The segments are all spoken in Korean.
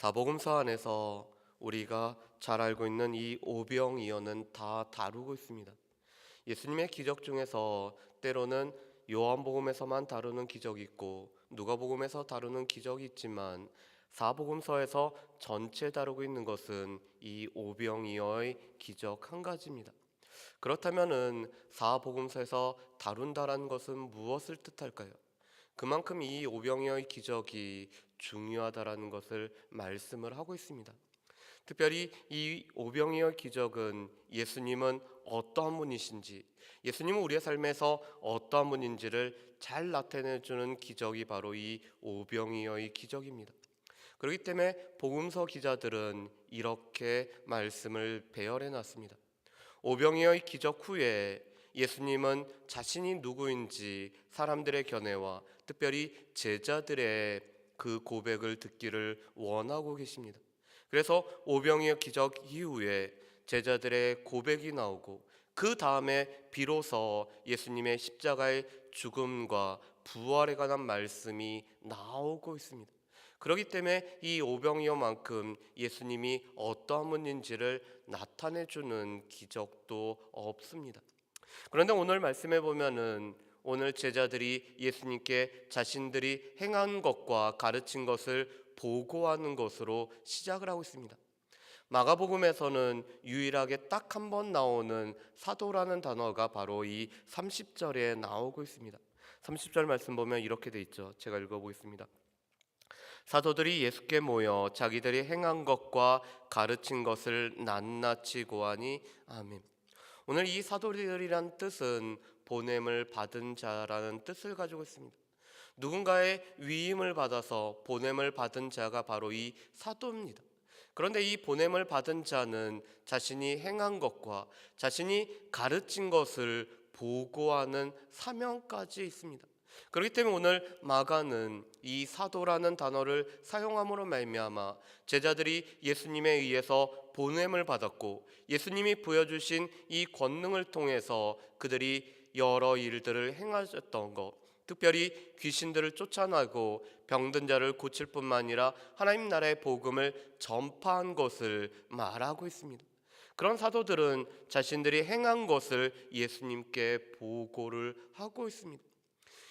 사복음서 안에서 우리가 잘 알고 있는 이 오병이어는 다 다루고 있습니다. 예수님의 기적 중에서 때로는 요한복음에서만 다루는 기적이 있고 누가복음에서 다루는 기적이 있지만 사복음서에서 전체 다루고 있는 것은 이 오병이어의 기적 한 가지입니다. 그렇다면은 사복음서에서 다룬다라는 것은 무엇을 뜻할까요? 그만큼 이 오병이어의 기적이 중요하다라는 것을 말씀을 하고 있습니다. 특별히 이 오병이어 기적은 예수님은 어떠한 분이신지, 예수님은 우리의 삶에서 어떠한 분인지를 잘 나타내주는 기적이 바로 이 오병이어의 기적입니다. 그렇기 때문에 복음서 기자들은 이렇게 말씀을 배열해 놨습니다. 오병이어의 기적 후에 예수님은 자신이 누구인지 사람들의 견해와 특별히 제자들의 그 고백을 듣기를 원하고 계십니다. 그래서 오병이어 기적 이후에 제자들의 고백이 나오고 그 다음에 비로소 예수님의 십자가의 죽음과 부활에 관한 말씀이 나오고 있습니다. 그렇기 때문에 이 오병이어만큼 예수님이 어떠한 분인지를 나타내주는 기적도 없습니다. 그런데 오늘 말씀해 보면은 오늘 제자들이 예수님께 자신들이 행한 것과 가르친 것을 보고하는 것으로 시작을 하고 있습니다. 마가복음에서는 유일하게 딱 한 번 나오는 사도라는 단어가 바로 이 30절에 나오고 있습니다. 30절 말씀 보면 이렇게 돼 있죠. 제가 읽어보겠습니다. 사도들이 예수께 모여 자기들이 행한 것과 가르친 것을 낱낱이 고하니 아멘. 오늘 이 사도들이란 뜻은 보냄을 받은 자라는 뜻을 가지고 있습니다. 누군가의 위임을 받아서 보냄을 받은 자가 바로 이 사도입니다. 그런데 이 보냄을 받은 자는 자신이 행한 것과 자신이 가르친 것을 보고하는 사명까지 있습니다. 그렇기 때문에 오늘 마가는 이 사도라는 단어를 사용함으로 말미암아 제자들이 예수님에 의해서 보냄을 받았고 예수님이 보여주신 이 권능을 통해서 그들이 여러 일들을 행하셨던 것, 특별히 귀신들을 쫓아내고 병든 자를 고칠 뿐만 아니라 하나님 나라의 복음을 전파한 것을 말하고 있습니다. 그런 사도들은 자신들이 행한 것을 예수님께 보고를 하고 있습니다.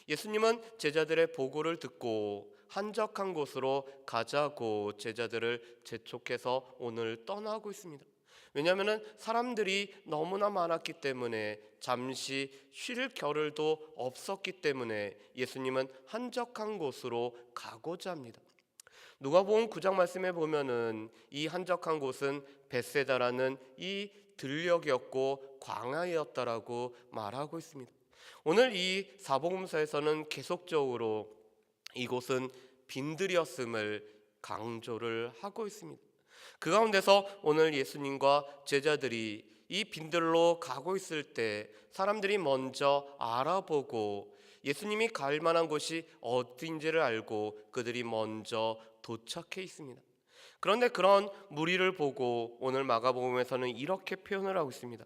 예수님은 제자들의 보고를 듣고 한적한 곳으로 가자고 제자들을 재촉해서 오늘 떠나고 있습니다. 왜냐하면 사람들이 너무나 많았기 때문에 잠시 쉴 겨를도 없었기 때문에 예수님은 한적한 곳으로 가고자 합니다. 누가복음 9장 말씀에 보면은 이 한적한 곳은 벳세다라는 이 들녘이었고 광야였다라고 말하고 있습니다. 오늘 이 사복음서에서는 계속적으로 이곳은 빈들이었음을 강조를 하고 있습니다. 그 가운데서 오늘 예수님과 제자들이 이 빈들로 가고 있을 때 사람들이 먼저 알아보고 예수님이 갈 만한 곳이 어딘지를 알고 그들이 먼저 도착해 있습니다. 그런데 그런 무리를 보고 오늘 마가복음에서는 이렇게 표현을 하고 있습니다.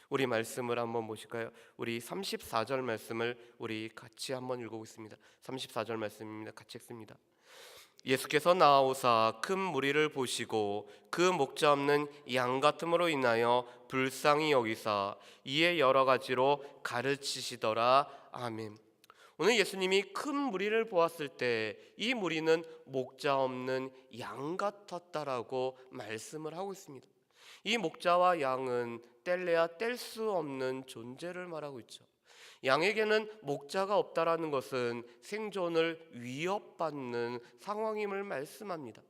우리 말씀을 한번 보실까요? 우리 34절 말씀을 우리 같이 한번 읽어보겠습니다. 34절 말씀입니다. 같이 읽습니다. 예수께서 나아오사 큰 무리를 보시고 그 목자 없는 양 같음으로 인하여 불쌍히 여기사 이에 여러 가지로 가르치시더라. 아멘. 오늘 예수님이 큰 무리를 보았을 때 이 무리는 목자 없는 양 같았다라고 말씀을 하고 있습니다. 이 목자와 양은 뗄래야 뗄 수 없는 존재를 말하고 있죠. 양에게는 목자가 없다라는 것은 생존을 위협받는 상황임을 말씀합니다.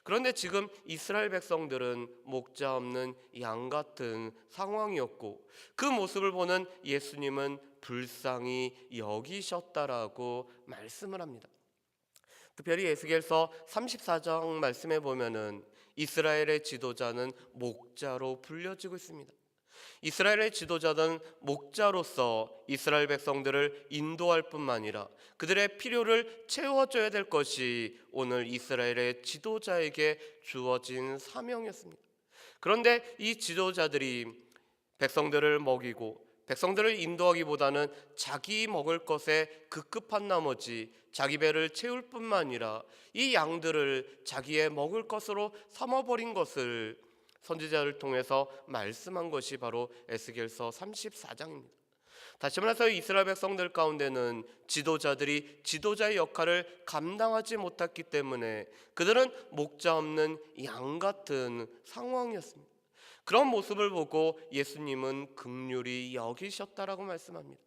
그런데 지금 이스라엘 백성들은 목자 없는 양 같은 상황이었고 그 모습을 보는 예수님은 불쌍히 여기셨다라고 말씀을 합니다. 특별히 에스겔서 34장 말씀에 보면은 이스라엘의 지도자는 목자로 불려지고 있습니다. 이스라엘의 지도자는 목자로서 이스라엘 백성들을 인도할 뿐만 아니라 그들의 필요를 채워줘야 될 것이 오늘 이스라엘의 지도자에게 주어진 사명이었습니다. 그런데 이 지도자들이 백성들을 먹이고 백성들을 인도하기보다는 자기 먹을 것에 급급한 나머지 자기 배를 채울 뿐만 아니라 이 양들을 자기의 먹을 것으로 삼아버린 것을 선지자를 통해서 말씀한 것이 바로 에스겔서 34장입니다. 다시 말해서 이스라엘 백성들 가운데는 지도자들이 지도자의 역할을 감당하지 못했기 때문에 그들은 목자 없는 양 같은 상황이었습니다. 그런 모습을 보고 예수님은 긍휼히 여기셨다라고 말씀합니다.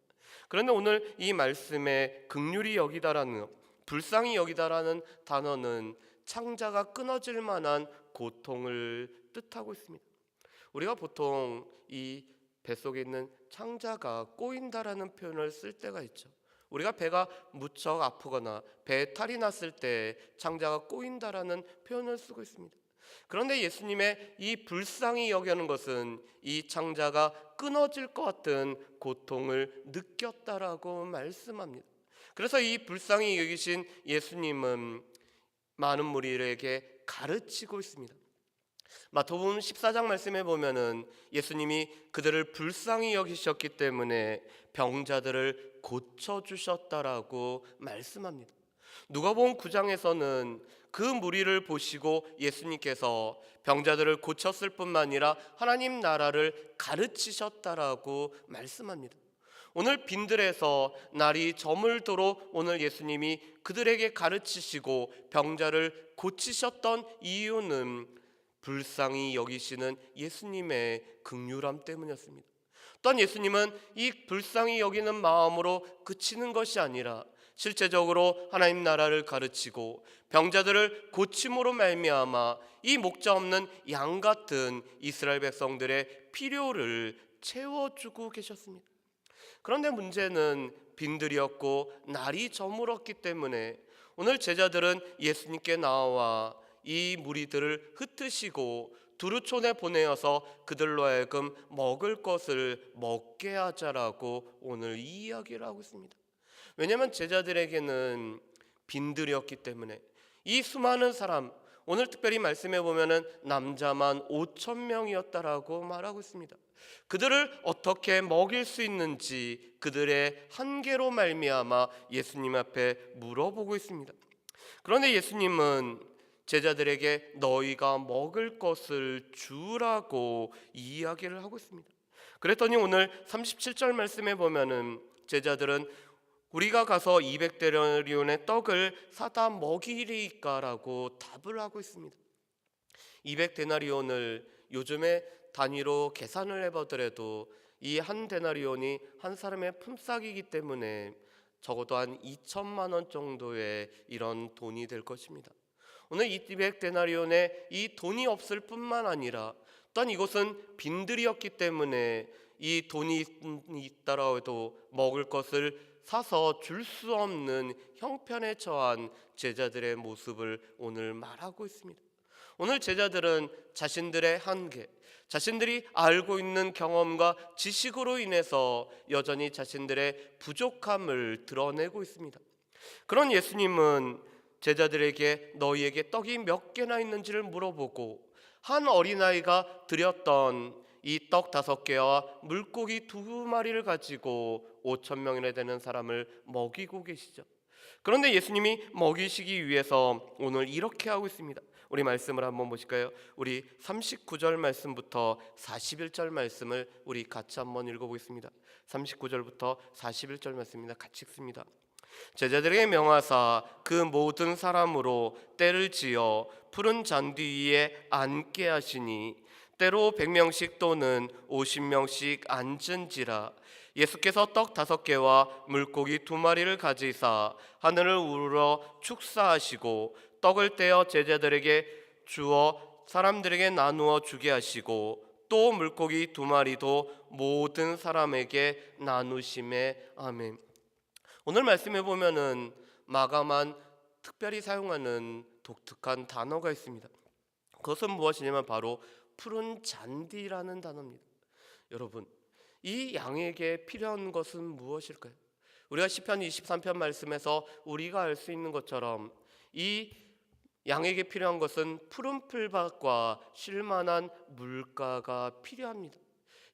그런데 오늘 이 말씀에 긍휼히 여기다라는, 불쌍히 여기다라는 단어는 창자가 끊어질 만한 고통을 뜻하고 있습니다. 우리가 보통 이 뱃속에 있는 창자가 꼬인다라는 표현을 쓸 때가 있죠. 우리가 배가 무척 아프거나 배에 탈이 났을 때 창자가 꼬인다라는 표현을 쓰고 있습니다. 그런데 예수님의 이 불쌍히 여기는 것은 이 창자가 끊어질 것 같은 고통을 느꼈다라고 말씀합니다. 그래서 이 불쌍히 여기신 예수님은 많은 무리에게 가르치고 있습니다. 마태복음 14장 말씀에 보면은 예수님이 그들을 불쌍히 여기셨기 때문에 병자들을 고쳐주셨다라고 말씀합니다. 누가복음 9장에서는 그 무리를 보시고 예수님께서 병자들을 고쳤을 뿐만 아니라 하나님 나라를 가르치셨다라고 말씀합니다. 오늘 빈들에서 날이 저물도록 오늘 예수님이 그들에게 가르치시고 병자를 고치셨던 이유는 불쌍히 여기시는 예수님의 긍휼함 때문이었습니다. 또한 예수님은 이 불쌍히 여기는 마음으로 그치는 것이 아니라 실제적으로 하나님 나라를 가르치고 병자들을 고침으로 말미암아 이 목자 없는 양 같은 이스라엘 백성들의 필요를 채워주고 계셨습니다. 그런데 문제는 빈들이었고 날이 저물었기 때문에 오늘 제자들은 예수님께 나와 이 무리들을 흩으시고 두루촌에 보내어서 그들로 하여금 먹을 것을 먹게 하자라고 오늘 이 이야기를 하고 있습니다. 왜냐하면 제자들에게는 빈들이었기 때문에 이 수많은 사람, 오늘 특별히 말씀해 보면은 남자만 5,000명이었다라고 말하고 있습니다. 그들을 어떻게 먹일 수 있는지 그들의 한계로 말미암아 예수님 앞에 물어보고 있습니다. 그런데 예수님은 제자들에게 너희가 먹을 것을 주라고 이야기를 하고 있습니다. 그랬더니 오늘 37절 말씀에 보면은 제자들은 우리가 가서 200데나리온의 떡을 사다 먹이리까라고 답을 하고 있습니다. 200데나리온을 요즘에 단위로 계산을 해보더라도 이 한 데나리온이 한 사람의 품삯이기 때문에 적어도 한 2천만 원 정도의 이런 돈이 될 것입니다. 오늘 200데나리온에 이 돈이 없을 뿐만 아니라 또한 이곳은 빈들이었기 때문에 이 돈이 있다라 해도 먹을 것을 사서 줄 수 없는 형편에 처한 제자들의 모습을 오늘 말하고 있습니다. 오늘 제자들은 자신들의 한계, 자신들이 알고 있는 경험과 지식으로 인해서 여전히 자신들의 부족함을 드러내고 있습니다. 그런 예수님은 제자들에게 너희에게 떡이 몇 개나 있는지를 물어보고 한 어린아이가 드렸던 이 떡 5개와 물고기 2마리를 가지고 5,000명이나 되는 사람을 먹이고 계시죠. 그런데 예수님이 먹이시기 위해서 오늘 이렇게 하고 있습니다. 우리 말씀을 한번 보실까요? 우리 39절 말씀부터 41절 말씀을 우리 같이 한번 읽어보겠습니다. 39절부터 41절 말씀입니다. 같이 읽습니다. 제자들에게 명하사 그 모든 사람으로 때를 지어 푸른 잔디 위에 앉게 하시니 때로 100명씩 또는 50명씩 앉은지라. 예수께서 떡 5개와 물고기 2마리를 가지사 하늘을 우러러 축사하시고 떡을 떼어 제자들에게 주어 사람들에게 나누어 주게 하시고 또 물고기 2마리도 모든 사람에게 나누심에 아멘. 오늘 말씀해 보면은 마가만 특별히 사용하는 독특한 단어가 있습니다. 그것은 무엇이냐면 바로 푸른 잔디라는 단어입니다. 여러분, 이 양에게 필요한 것은 무엇일까요? 우리가 시편 23편 말씀에서 우리가 알 수 있는 것처럼 이 양에게 필요한 것은 푸른 풀밭과 쉴만한 물가가 필요합니다.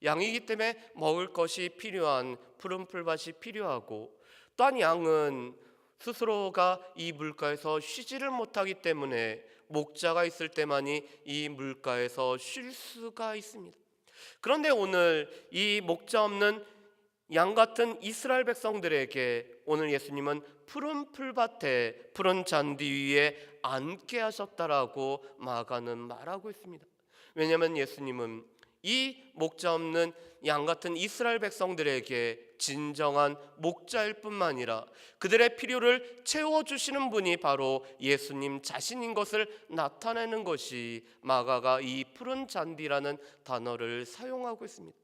양이기 때문에 먹을 것이 필요한 푸른 풀밭이 필요하고, 또한 양은 스스로가 이 물가에서 쉬지를 못하기 때문에 목자가 있을 때만이 이 물가에서 쉴 수가 있습니다. 그런데 오늘 이 목자 없는 양 같은 이스라엘 백성들에게 오늘 예수님은 푸른 풀밭에 푸른 잔디 위에 앉게 하셨다라고 마가는 말하고 있습니다. 왜냐하면 예수님은 이 목자 없는 양 같은 이스라엘 백성들에게 진정한 목자일 뿐만 아니라 그들의 필요를 채워주시는 분이 바로 예수님 자신인 것을 나타내는 것이 마가가 이 푸른 잔디라는 단어를 사용하고 있습니다.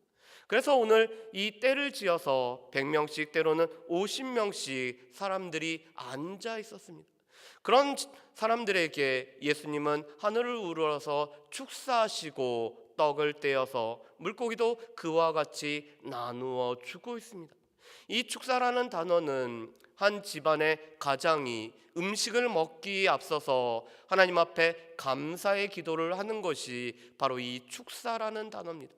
그래서 오늘 이 때를 지어서 100명씩 때로는 50명씩 사람들이 앉아 있었습니다. 그런 사람들에게 예수님은 하늘을 우러러서 축사하시고 떡을 떼어서 물고기도 그와 같이 나누어 주고 있습니다. 이 축사라는 단어는 한 집안의 가장이 음식을 먹기에 앞서서 하나님 앞에 감사의 기도를 하는 것이 바로 이 축사라는 단어입니다.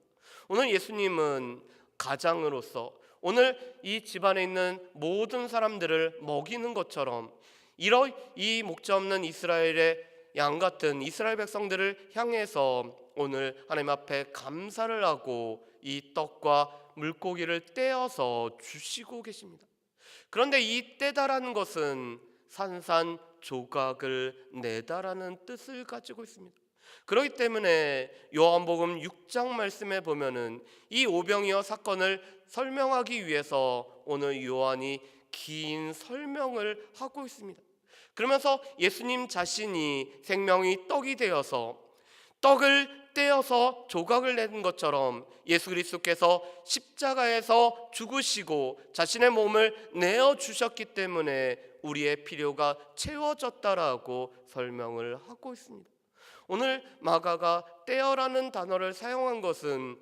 오늘 예수님은 가장으로서 오늘 이 집안에 있는 모든 사람들을 먹이는 것처럼 이 목자 없는 이스라엘의 양 같은 이스라엘 백성들을 향해서 오늘 하나님 앞에 감사를 하고 이 떡과 물고기를 떼어서 주시고 계십니다. 그런데 이 떼다라는 것은 산산조각을 내다라는 뜻을 가지고 있습니다. 그렇기 때문에 요한복음 6장 말씀에 보면은 이 오병이어 사건을 설명하기 위해서 오늘 요한이 긴 설명을 하고 있습니다. 그러면서 예수님 자신이 생명이 떡이 되어서 떡을 떼어서 조각을 내는 것처럼 예수 그리스도께서 십자가에서 죽으시고 자신의 몸을 내어주셨기 때문에 우리의 필요가 채워졌다라고 설명을 하고 있습니다. 오늘 마가가 떼어라는 단어를 사용한 것은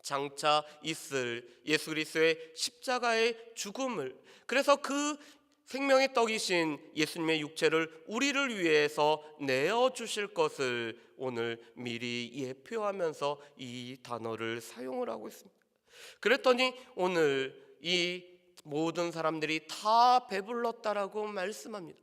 장차 있을 예수 그리스도의 십자가의 죽음을, 그래서 그 생명의 떡이신 예수님의 육체를 우리를 위해서 내어주실 것을 오늘 미리 예표하면서 이 단어를 사용을 하고 있습니다. 그랬더니 오늘 이 모든 사람들이 다 배불렀다라고 말씀합니다.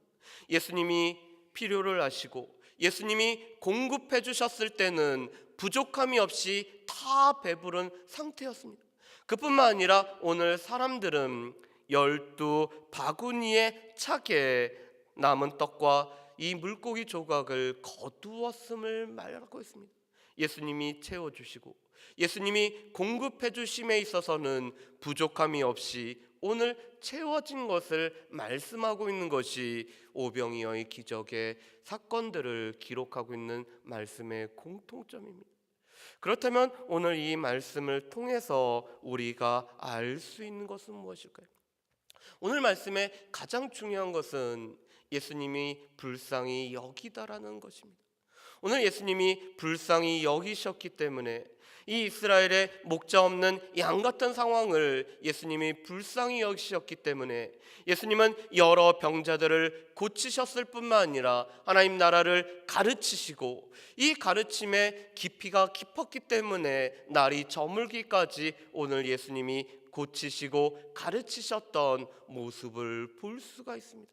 예수님이 필요를 아시고 예수님이 공급해 주셨을 때는 부족함이 없이 다 배부른 상태였습니다. 그뿐만 아니라 오늘 사람들은 12바구니에 차게 남은 떡과 이 물고기 조각을 거두었음을 말하고 있습니다. 예수님이 채워주시고 예수님이 공급해 주심에 있어서는 부족함이 없이 오늘 채워진 것을 말씀하고 있는 것이 오병이어의 기적의 사건들을 기록하고 있는 말씀의 공통점입니다. 그렇다면 오늘 이 말씀을 통해서 우리가 알 수 있는 것은 무엇일까요? 오늘 말씀의 가장 중요한 것은 예수님이 불쌍히 여기다라는 것입니다. 오늘 예수님이 불쌍히 여기셨기 때문에 이 이스라엘의 목자 없는 양 같은 상황을 예수님이 불쌍히 여기셨기 때문에 예수님은 여러 병자들을 고치셨을 뿐만 아니라 하나님 나라를 가르치시고 이 가르침의 깊이가 깊었기 때문에 날이 저물기까지 오늘 예수님이 고치시고 가르치셨던 모습을 볼 수가 있습니다.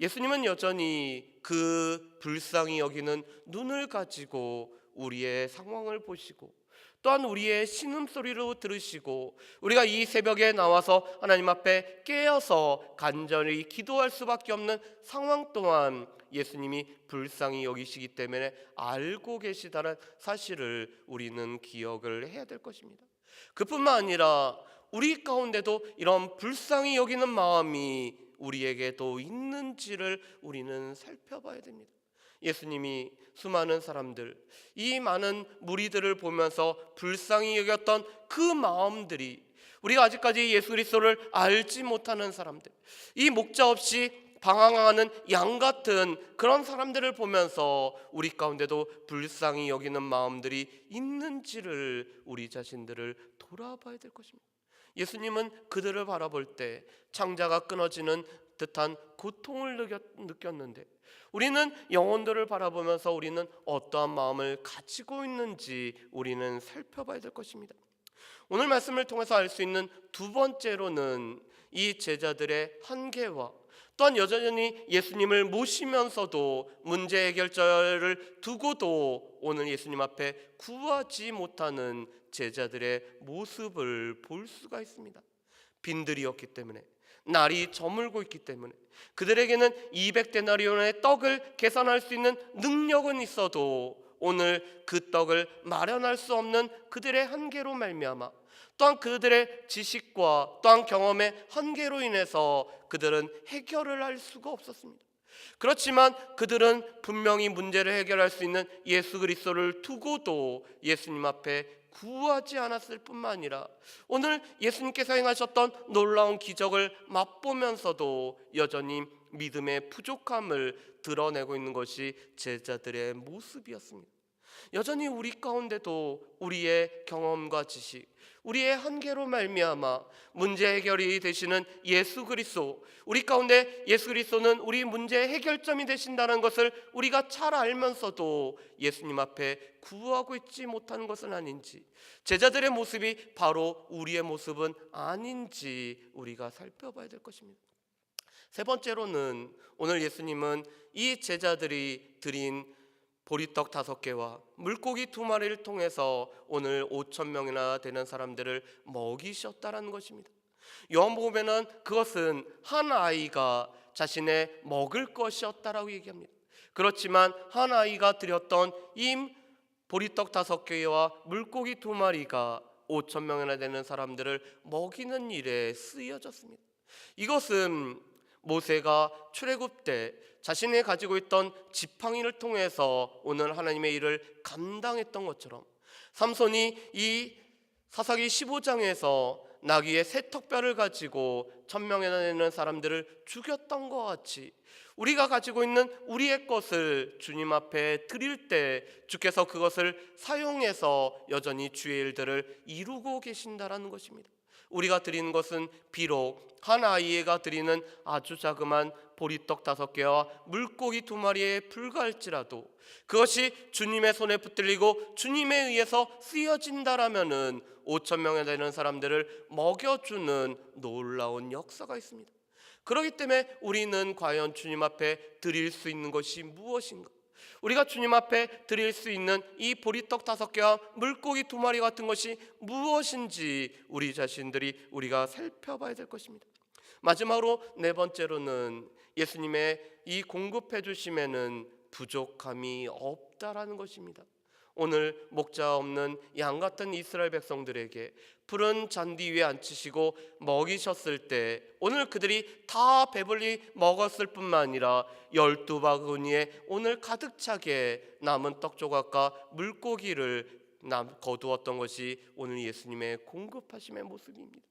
예수님은 여전히 그 불쌍히 여기는 눈을 가지고 우리의 상황을 보시고 또한 우리의 신음소리로 들으시고 우리가 이 새벽에 나와서 하나님 앞에 깨어서 간절히 기도할 수밖에 없는 상황 또한 예수님이 불쌍히 여기시기 때문에 알고 계시다는 사실을 우리는 기억을 해야 될 것입니다. 그뿐만 아니라 우리 가운데도 이런 불쌍히 여기는 마음이 우리에게도 있는지를 우리는 살펴봐야 됩니다. 예수님이 수많은 사람들, 이 많은 무리들을 보면서 불쌍히 여겼던 그 마음들이 우리가 아직까지 예수 그리스도를 알지 못하는 사람들, 이 목자 없이 방황하는 양 같은 그런 사람들을 보면서 우리 가운데도 불쌍히 여기는 마음들이 있는지를 우리 자신들을 돌아봐야 될 것입니다. 예수님은 그들을 바라볼 때 창자가 끊어지는 듯한 고통을 느꼈는데 우리는 영혼들을 바라보면서 우리는 어떠한 마음을 가지고 있는지 우리는 살펴봐야 될 것입니다. 오늘 말씀을 통해서 알 수 있는 두 번째로는 이 제자들의 한계와 또한 여전히 예수님을 모시면서도 문제 해결자를 두고도 오늘 예수님 앞에 구하지 못하는 제자들의 모습을 볼 수가 있습니다. 빈들이었기 때문에, 날이 저물고 있기 때문에, 그들에게는 200데나리온의 떡을 계산할 수 있는 능력은 있어도 오늘 그 떡을 마련할 수 없는 그들의 한계로 말미암아, 또한 그들의 지식과 또한 경험의 한계로 인해서 그들은 해결을 할 수가 없었습니다. 그렇지만 그들은 분명히 문제를 해결할 수 있는 예수 그리스도를 두고도 예수님 앞에 구하지 않았을 뿐만 아니라 오늘 예수님께서 행하셨던 놀라운 기적을 맛보면서도 여전히 믿음의 부족함을 드러내고 있는 것이 제자들의 모습이었습니다. 여전히 우리 가운데도 우리의 경험과 지식, 우리의 한계로 말미암아 문제 해결이 되시는 예수 그리스도, 우리 가운데 예수 그리스도는 우리 문제 해결점이 되신다는 것을 우리가 잘 알면서도 예수님 앞에 구하고 있지 못하는 것은 아닌지, 제자들의 모습이 바로 우리의 모습은 아닌지 우리가 살펴봐야 될 것입니다. 세 번째로는 오늘 예수님은 이 제자들이 드린 보리떡 5개와 물고기 2마리를 통해서 오늘 5,000명이나 되는 사람들을 먹이셨다라는 것입니다. 요한복음에는 그것은 한 아이가 자신의 먹을 것이었다라고 얘기합니다. 그렇지만 한 아이가 드렸던 이 보리떡 5개와 물고기 2마리가 5,000명이나 되는 사람들을 먹이는 일에 쓰여졌습니다. 이것은 모세가 출애굽 때 자신이 가지고 있던 지팡이를 통해서 오늘 하나님의 일을 감당했던 것처럼, 삼손이 이 사사기 15장에서 나귀의 새 턱뼈를 가지고 1,000명이나 되는 사람들을 죽였던 것 같이 우리가 가지고 있는 우리의 것을 주님 앞에 드릴 때 주께서 그것을 사용해서 여전히 주의 일들을 이루고 계신다라는 것입니다. 우리가 드리는 것은 비록 한 아이가 드리는 아주 자그만 보리떡 5개와 물고기 2마리에 불과할지라도 그것이 주님의 손에 붙들리고 주님에 의해서 쓰여진다라면은 5,000명에 되는 사람들을 먹여주는 놀라운 역사가 있습니다. 그렇기 때문에 우리는 과연 주님 앞에 드릴 수 있는 것이 무엇인가? 우리가 주님 앞에 드릴 수 있는 이 보리떡 5개와 물고기 2마리 같은 것이 무엇인지 우리 자신들이 우리가 살펴봐야 될 것입니다. 마지막으로 네 번째로는 예수님의 이 공급해 주심에는 부족함이 없다라는 것입니다. 오늘 목자 없는 양 같은 이스라엘 백성들에게 푸른 잔디 위에 앉히시고 먹이셨을 때 오늘 그들이 다 배불리 먹었을 뿐만 아니라 12바구니에 오늘 가득 차게 남은 떡 조각과 물고기를 거두었던 것이 오늘 예수님의 공급하심의 모습입니다.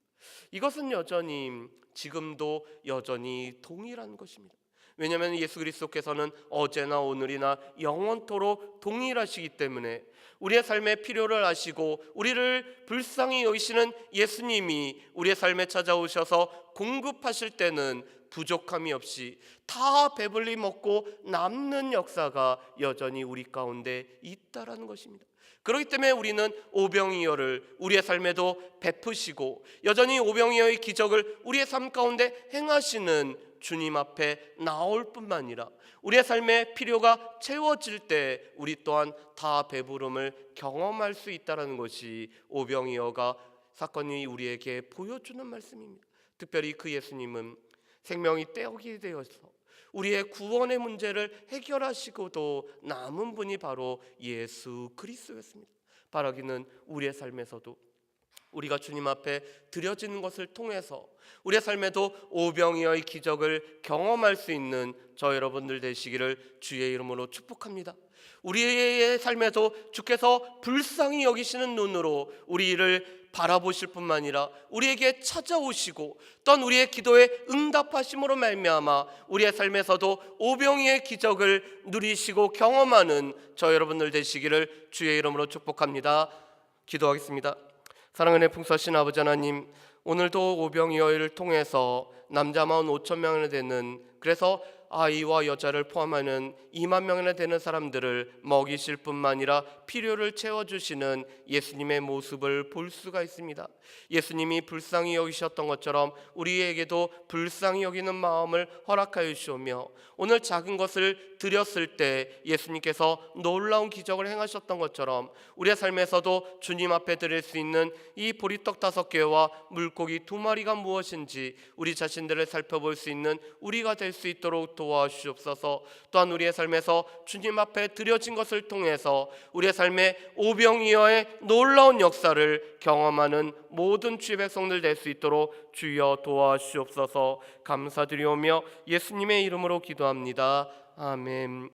이것은 여전히 지금도 여전히 동일한 것입니다. 왜냐하면 예수 그리스도께서는 어제나 오늘이나 영원토록 동일하시기 때문에 우리의 삶의 필요를 아시고 우리를 불쌍히 여기시는 예수님이 우리의 삶에 찾아오셔서 공급하실 때는 부족함이 없이 다 배불리 먹고 남는 역사가 여전히 우리 가운데 있다라는 것입니다. 그렇기 때문에 우리는 오병이어를 우리의 삶에도 베푸시고 여전히 오병이어의 기적을 우리의 삶 가운데 행하시는 주님 앞에 나올 뿐만 아니라 우리의 삶의 필요가 채워질 때 우리 또한 다 배부름을 경험할 수 있다는 것이 오병이어가 사건이 우리에게 보여주는 말씀입니다. 특별히 그 예수님은 생명이 떡이 되어서 우리의 구원의 문제를 해결하시고도 남은 분이 바로 예수 그리스도였습니다. 바라기는 우리의 삶에서도 우리가 주님 앞에 드려지는 것을 통해서 우리의 삶에도 오병이어의 기적을 경험할 수 있는 저 여러분들 되시기를 주의 이름으로 축복합니다. 우리의 삶에도 주께서 불쌍히 여기시는 눈으로 우리를 바라보실 뿐만 아니라 우리에게 찾아오시고 또한 우리의 기도에 응답하심으로 말미암아 우리의 삶에서도 오병이어의 기적을 누리시고 경험하는 저 여러분들 되시기를 주의 이름으로 축복합니다. 기도하겠습니다. 사랑하는 풍성하신 아버지 하나님, 오늘도 오병이어를 통해서 남자 45,000명이 되는, 그래서 아이와 여자를 포함하는 2만 명이나 되는 사람들을 먹이실 뿐만 아니라 필요를 채워주시는 예수님의 모습을 볼 수가 있습니다. 예수님이 불쌍히 여기셨던 것처럼 우리에게도 불쌍히 여기는 마음을 허락하여 주시오며, 오늘 작은 것을 드렸을 때 예수님께서 놀라운 기적을 행하셨던 것처럼 우리의 삶에서도 주님 앞에 드릴 수 있는 이 보리떡 5개와 물고기 2마리가 무엇인지 우리 자신들을 살펴볼 수 있는 우리가 될 수 있도록 도와주시옵소서. 또한 우리의 삶에서 주님 앞에 드려진 것을 통해서 우리의 삶의 오병이어의 놀라운 역사를 경험하는 모든 주의 백성들 될 수 있도록 주여 도와주시옵소서. 감사드리오며 예수님의 이름으로 기도합니다. 아멘.